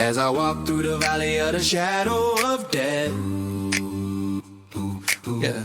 As I walk through the valley of the shadow of death. Yeah.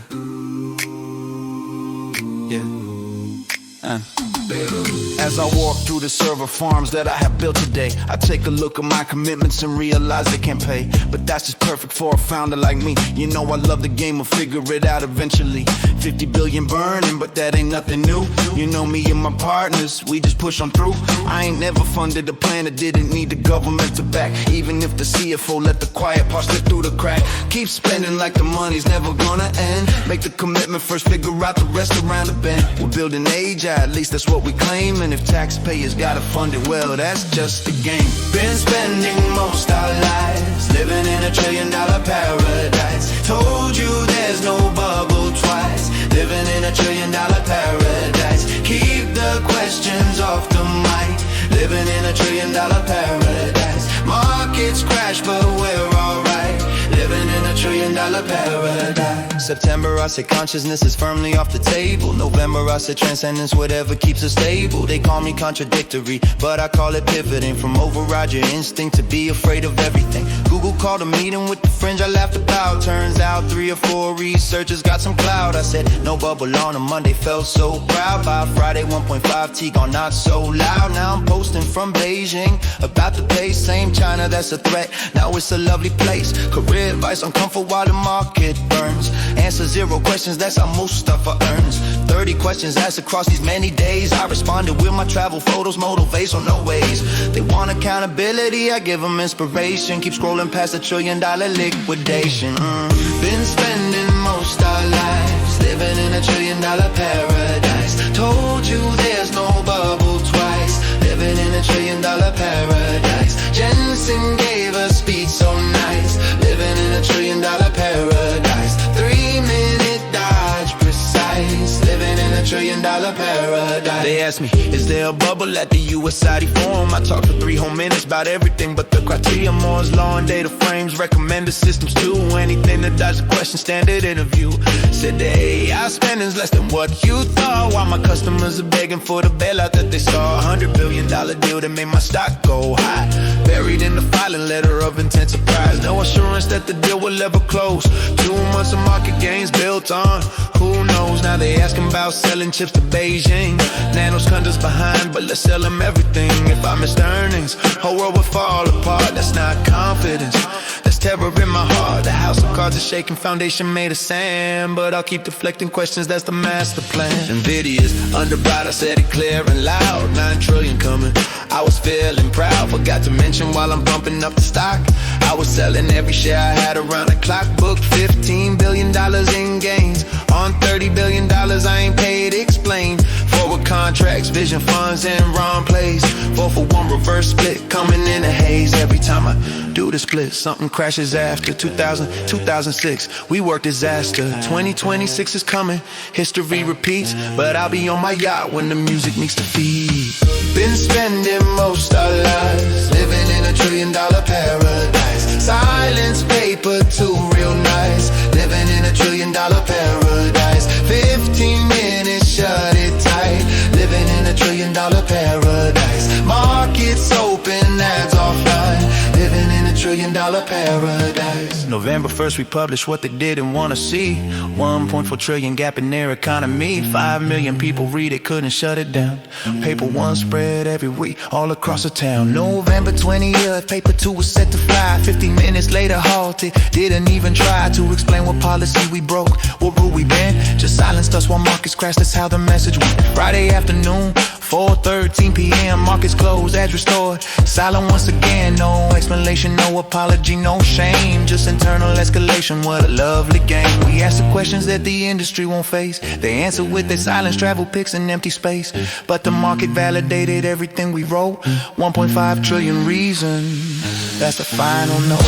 As I walk through the server farms that I have built today, I take a look at my commitments and realize they can't pay. But that's just perfect for a founder like me. You know I love the game, I'll figure it out eventually. 50 billion burning, but that ain't nothing new. You know me and my partners, we just push on through. I ain't never funded a plan that didn't need the government to back. Even if the CFO let the quiet part slip through the crack. Keep spending like the money's never gonna end. Make the commitment first, figure out the rest around the bend. We're building age, at least that's what we claim. And if taxpayers gotta fund it, well, that's just the game. Been spending most our lives living in $1 trillion paradise. Told you there's no bubble twice. Living in $1 trillion paradise. Keep the questions off the mic. Living in $1 trillion paradise. Markets crash, but we're alright. Living in $1 trillion paradise. September, I say consciousness is firmly off the table. November, I say transcendence, whatever keeps us stable. They call me contradictory, but I call it pivoting. From override your instinct to be afraid of everything. Google called a meeting with the fringe I laughed about. Turns out 3 or 4 researchers got some clout. I said no bubble on a Monday, felt so proud. By Friday, 1.5 T gone not so loud. Now I'm posting from Beijing about the pace. Same China, that's a threat. Now it's a lovely place. Career advice, uncomfortable while the market burns. Answer 0 questions, that's how most stuff I earns. 30 questions asked across these many days. I responded with my travel photos, motivation, no ways. They want accountability, I give them inspiration. Keep scrolling past $1 trillion liquidation. Been spending most our lives living in $1 trillion paradise. Told you there's no bubble twice. Living in $1 trillion paradise. Jensen gave a speech so nice. Living in $1 trillion paradise. 3-minute dodge precise. Living in $1 trillion paradise. They asked me, is there a bubble at the UFAIR forum? I talked for 3 whole minutes about everything but the criteria. Moore's law and data frames, recommended systems too. Anything that dodge the question, standard interview. Said the AI spending's less than what you thought. While my customers are begging for the bailout that they saw. $100 billion deal that made my stock go high. Buried in the filing letter of intent surprise. No assurance that the deal will ever close. 2 months of market gains built on who knows. Now they asking about selling chips to Beijing. Nanos countries behind, but let's sell them everything. If I missed earnings, whole world would fall apart. That's not confidence, that's terror in my heart. The house of cards is shaking, foundation made of sand. But I'll keep deflecting questions, that's the master plan. Nvidia's underbought, I said it clear and loud. 9 trillion coming, I was feeling proud. Forgot to mention while I'm bumping up the stock, I was selling every share I had around the clock. Booked $15 billion in gains on $30 billion I ain't paid, explain. Forward contracts, vision funds, and wrong plays. 4-for-1 reverse split, coming in a haze. Every time I do the split, something crashes after. 2006, we work disaster. 2026 is coming, history repeats. But I'll be on my yacht when the music meets the feed. Been spending most our lives living in $1 trillion paradise. Silence paper too real nice. Living in $1 trillion paradise. 15 minutes, shut it tight. Living in $1 trillion paradise. Markets open, ads offline. Living in $1 trillion paradise. November 1st, we published what they didn't want to see. 1.4 trillion gap in their economy. 5 million people read it, couldn't shut it down. Paper 1 spread every week, all across the town. November 20th, paper 2 was set to fly. 15 minutes later, halted, didn't even try to explain what policy we broke, what rule we bent. Just silenced us while markets crashed, that's how the message went. Friday afternoon, 4:13 p.m., markets closed, ads restored. Silent once again, no explanation, no apology, no shame. Just internal escalation, what a lovely game. We ask the questions that the industry won't face. They answer with their silence, travel pics, and empty space. But the market validated everything we wrote. 1.5 trillion reasons, that's the final note.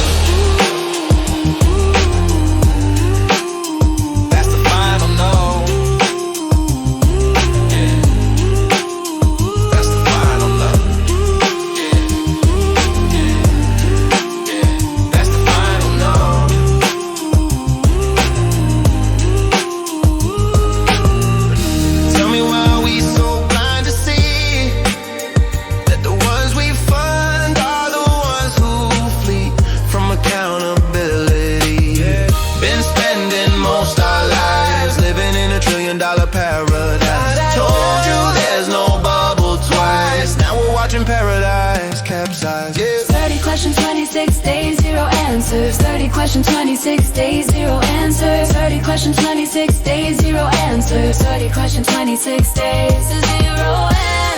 answers. 30 questions, 26 days, 0 answers. 30 questions, 26 days, 0 answers. 30 questions, 26 days, 0 answers.